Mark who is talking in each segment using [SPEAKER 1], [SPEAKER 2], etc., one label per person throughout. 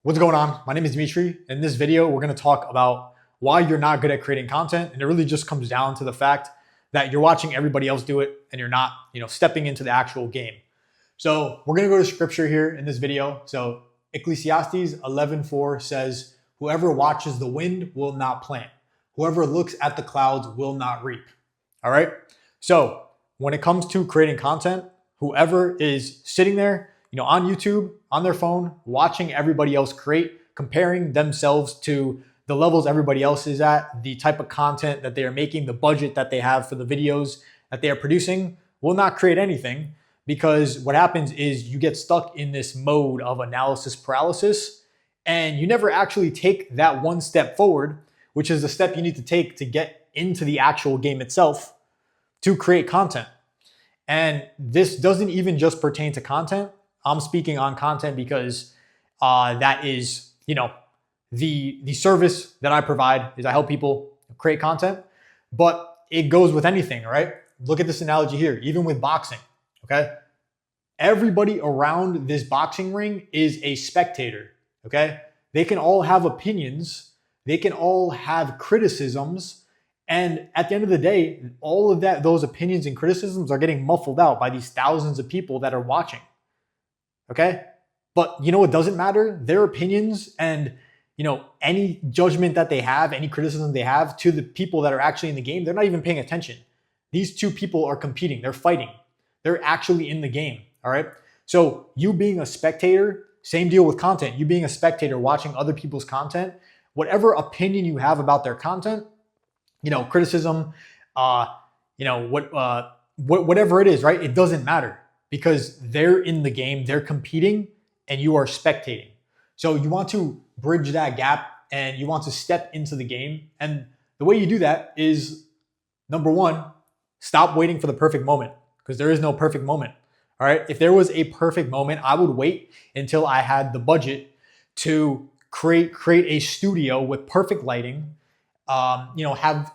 [SPEAKER 1] What's going on? My name is Dimitri. In this video, we're going to talk about why you're not good at creating content. And it really just comes down to the fact that you're watching everybody else do it and you're not, stepping into the actual game. So we're going to go to scripture here in this video. So Ecclesiastes 11:4 says, "Whoever watches the wind will not plant. Whoever looks at the clouds will not reap." All right. So when it comes to creating content, whoever is sitting there, on YouTube, on their phone, watching everybody else create, comparing themselves to the levels everybody else is at, the type of content that they are making, the budget that they have for the videos that they are producing, will not create anything, because what happens is you get stuck in this mode of analysis paralysis and you never actually take that one step forward, which is the step you need to take to get into the actual game itself to create content. And this doesn't even just pertain to content. I'm speaking on content because that is, the service that I provide is I help people create content, but it goes with anything, right? Look at this analogy here, even with boxing, okay? Everybody around this boxing ring is a spectator, okay? They can all have opinions, they can all have criticisms, and at the end of the day, all of those opinions and criticisms are getting muffled out by these thousands of people that are watching. Okay. But you know what doesn't matter? Their opinions and, any judgment that they have, any criticism they have to the people that are actually in the game, they're not even paying attention. These two people are competing. They're fighting. They're actually in the game. All right. So you being a spectator, same deal with content. You being a spectator watching other people's content, whatever opinion you have about their content, criticism, whatever it is, right? It doesn't matter, because they're in the game, they're competing, and you are spectating. So you want to bridge that gap and you want to step into the game. And the way you do that is, number one, stop waiting for the perfect moment, because there is no perfect moment. All right. If there was a perfect moment, I would wait until I had the budget to create a studio with perfect lighting, have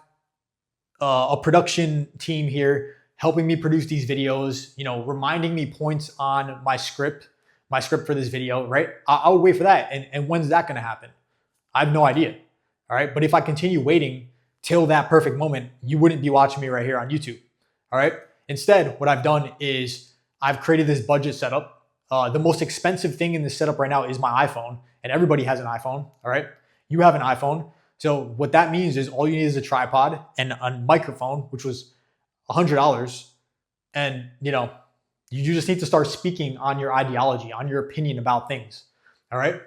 [SPEAKER 1] a production team here helping me produce these videos, reminding me points on my script for this video, right? I would wait for that. And when's that going to happen? I have no idea. All right. But if I continue waiting till that perfect moment, you wouldn't be watching me right here on YouTube. All right. Instead, what I've done is I've created this budget setup. The most expensive thing in this setup right now is my iPhone, and everybody has an iPhone. All right. You have an iPhone. So what that means is all you need is a tripod and a microphone, which was $100, and you just need to start speaking on your ideology, on your opinion about things. All right.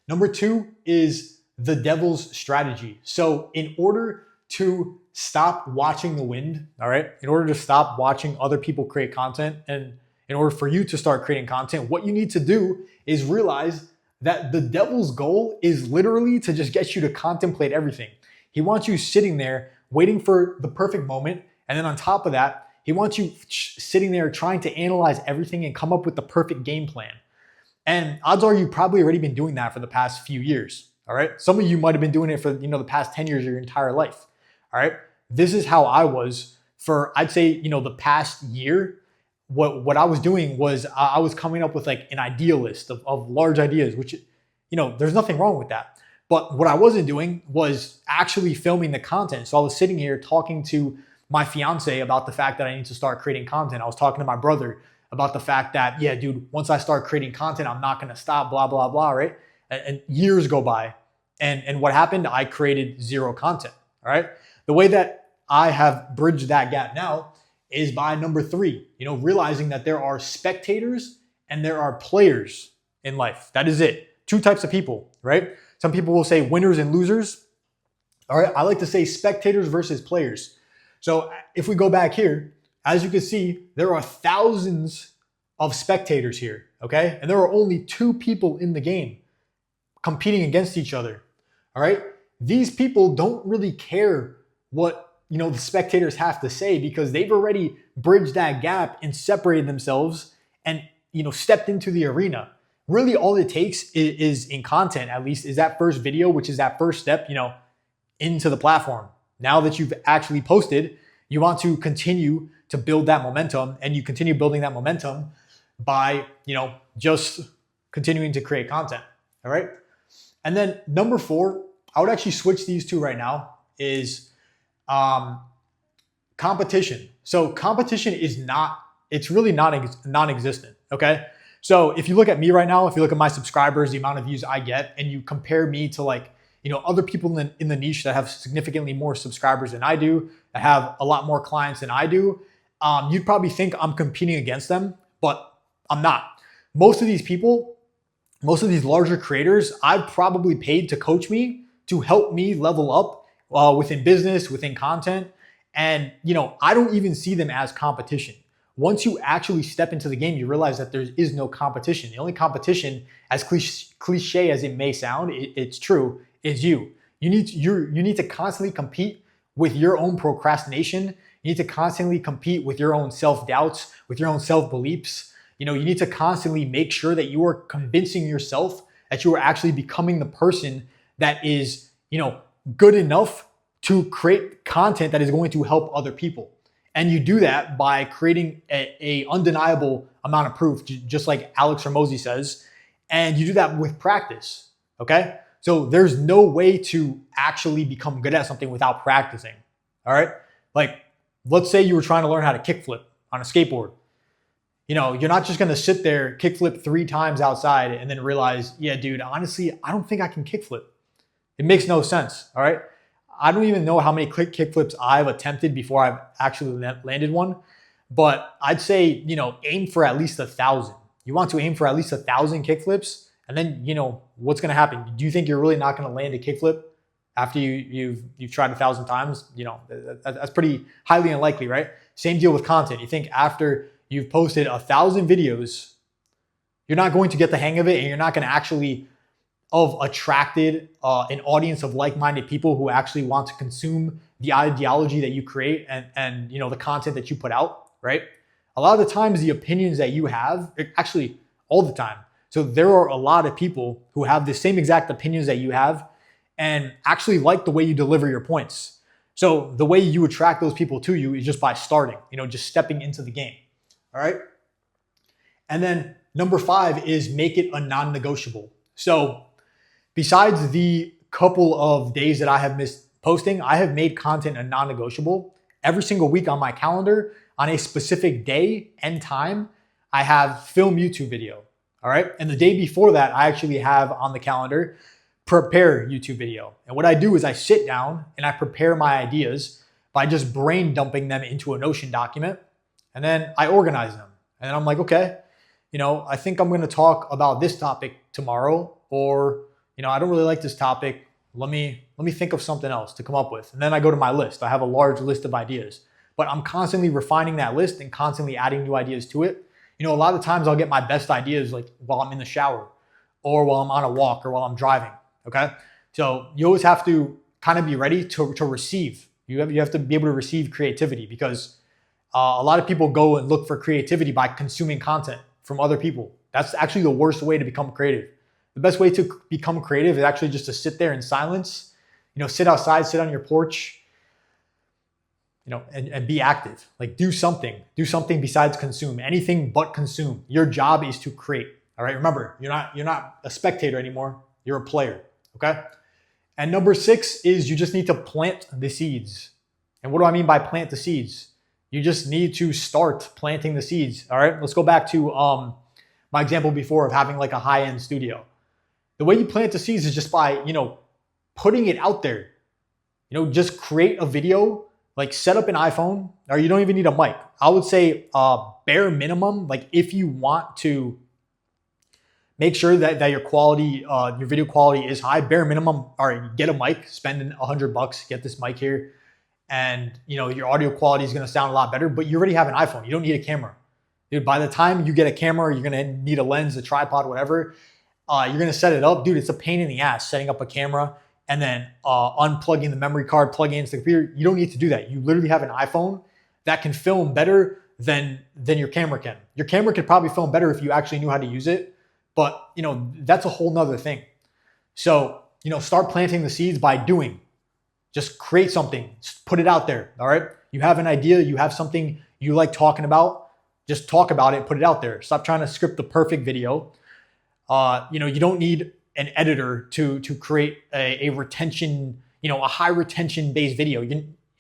[SPEAKER 1] Number two is the devil's strategy. So in order to stop watching the wind, all right, in order to stop watching other people create content, and in order for you to start creating content, what you need to do is realize that the devil's goal is literally to just get you to contemplate everything. He wants you sitting there waiting for the perfect moment. And then on top of that, he wants you sitting there trying to analyze everything and come up with the perfect game plan. And odds are you've probably already been doing that for the past few years. All right. Some of you might have been doing it for, the past 10 years of your entire life. All right. This is how I was for, I'd say, the past year. What I was doing was I was coming up with like an idea list of large ideas, which, there's nothing wrong with that. But what I wasn't doing was actually filming the content. So I was sitting here talking to my fiance about the fact that I need to start creating content. I was talking to my brother about the fact that, yeah, dude, once I start creating content, I'm not going to stop, blah, blah, blah, right? And years go by. And what happened? I created zero content, all right? The way that I have bridged that gap now is by number three, realizing that there are spectators and there are players in life. That is it. Two types of people, right? Some people will say winners and losers. All right. I like to say spectators versus players. So if we go back here, as you can see, there are thousands of spectators here, okay? And there are only two people in the game competing against each other, all right? These people don't really care what, the spectators have to say, because they've already bridged that gap and separated themselves and, stepped into the arena. Really all it takes is in content, at least, is that first video, which is that first step, into the platform. Now that you've actually posted, you want to continue to build that momentum, and you continue building that momentum by, just continuing to create content. All right. And then number 4, I would actually switch these two right now, is competition. So competition is it's really non-existent, okay? So if you look at me right now, if you look at my subscribers, the amount of views I get, and you compare me to like, other people in the niche that have significantly more subscribers than I do, that have a lot more clients than I do, you'd probably think I'm competing against them, but I'm not. Most of these people, most of these larger creators, I've probably paid to coach me, to help me level up within business, within content. And, I don't even see them as competition. Once you actually step into the game, you realize that there is no competition. The only competition, as cliche as it may sound, it's true, is you. You need to constantly compete with your own procrastination. You need to constantly compete with your own self-doubts, with your own self-beliefs. You need to constantly make sure that you are convincing yourself that you are actually becoming the person that is, good enough to create content that is going to help other people. And you do that by creating a undeniable amount of proof, just like Alex Hormozi says. And you do that with practice, okay? So there's no way to actually become good at something without practicing, all right? Like, let's say you were trying to learn how to kickflip on a skateboard. You're not just gonna sit there, kickflip 3 times outside and then realize, yeah, dude, honestly, I don't think I can kickflip. It makes no sense, all right? I don't even know how many kickflips I've attempted before I've actually landed one, but I'd say, aim for at least 1,000. You want to aim for at least 1,000 kickflips, and then, what's gonna happen? Do you think you're really not gonna land a kickflip after you've tried 1,000 times? That's pretty highly unlikely, right? Same deal with content. You think after you've posted 1,000 videos, you're not going to get the hang of it, and you're not gonna actually attracted an audience of like-minded people who actually want to consume the ideology that you create and the content that you put out, right? A lot of the times the opinions that you have, actually all the time. So there are a lot of people who have the same exact opinions that you have and actually like the way you deliver your points. So the way you attract those people to you is just by starting, just stepping into the game, all right? And then number 5 is make it a non-negotiable. So besides the couple of days that I have missed posting, I have made content a non-negotiable. Every single week on my calendar, on a specific day and time, I have film YouTube video, all right? And the day before that, I actually have on the calendar, prepare YouTube video. And what I do is I sit down and I prepare my ideas by just brain dumping them into a Notion document, and then I organize them. And then I'm like, okay, I think I'm gonna talk about this topic tomorrow, or I don't really like this topic. Let me think of something else to come up with. And then I go to my list. I have a large list of ideas, but I'm constantly refining that list and constantly adding new ideas to it. A lot of times I'll get my best ideas like while I'm in the shower, or while I'm on a walk, or while I'm driving, okay? So you always have to kind of be ready to receive. You have to be able to receive creativity, because a lot of people go and look for creativity by consuming content from other people. That's actually the worst way to become creative. The best way to become creative is actually just to sit there in silence, sit outside, sit on your porch, and be active. Like do something besides consume, anything but consume. Your job is to create. All right. Remember, you're not a spectator anymore. You're a player. Okay. And number 6 is you just need to plant the seeds. And what do I mean by plant the seeds? You just need to start planting the seeds. All right. Let's go back to my example before of having like a high-end studio. The way you plant the seeds is just by, putting it out there. Just create a video, like set up an iPhone, or you don't even need a mic. I would say bare minimum, like if you want to make sure that your quality, your video quality is high, bare minimum, all right, get a mic, spend $100, get this mic here, and your audio quality is gonna sound a lot better, but you already have an iPhone. You don't need a camera. Dude, by the time you get a camera, you're gonna need a lens, a tripod, whatever. You're gonna set it up. Dude, it's a pain in the ass setting up a camera and then unplugging the memory card, plugging it into the computer. You don't need to do that. You literally have an iPhone that can film better than your camera can. Your camera could probably film better if you actually knew how to use it, but that's a whole nother thing. So, start planting the seeds by doing. Just create something, just put it out there, all right? You have an idea, you have something you like talking about, just talk about it, put it out there. Stop trying to script the perfect video. You don't need an editor to create a retention, a high retention based video.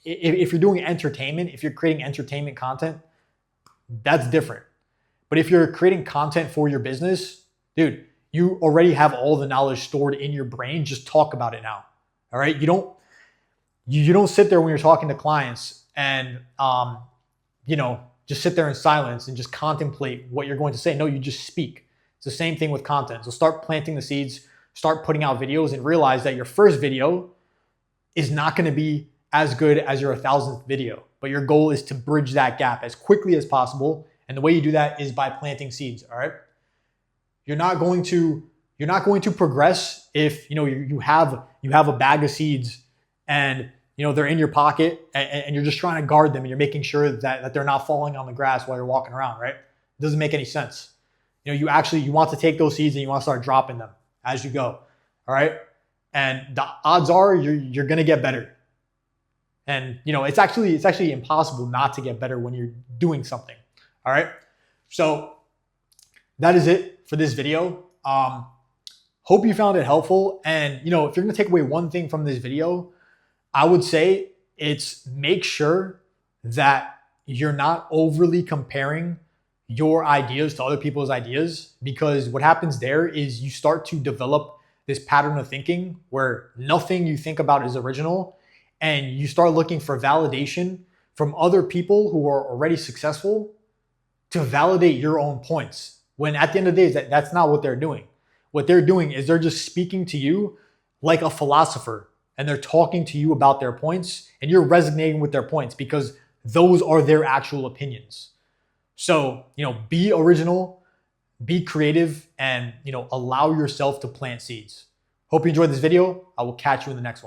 [SPEAKER 1] If you're doing entertainment, if you're creating entertainment content, that's different. But if you're creating content for your business, dude, you already have all the knowledge stored in your brain. Just talk about it now. All right. You don't sit there when you're talking to clients and just sit there in silence and just contemplate what you're going to say. No, you just speak. It's the same thing with content. So start planting the seeds, start putting out videos, and realize that your first video is not going to be as good as your 1,000th video. But your goal is to bridge that gap as quickly as possible. And the way you do that is by planting seeds. All right. You're not going to progress if you have a bag of seeds and they're in your pocket and you're just trying to guard them and you're making sure that they're not falling on the grass while you're walking around, right? It doesn't make any sense. You want to take those seeds and you want to start dropping them as you go. All right. And the odds are you're going to get better. And it's actually impossible not to get better when you're doing something. All right. So that is it for this video. Hope you found it helpful. And if you're going to take away one thing from this video, I would say it's make sure that you're not overly comparing your ideas to other people's ideas, because what happens there is you start to develop this pattern of thinking where nothing you think about is original, and you start looking for validation from other people who are already successful to validate your own points. When at the end of the day, that's not what they're doing. What they're doing is they're just speaking to you like a philosopher, and they're talking to you about their points, and you're resonating with their points because those are their actual opinions. So, be original, be creative, and, allow yourself to plant seeds. Hope you enjoyed this video. I will catch you in the next one.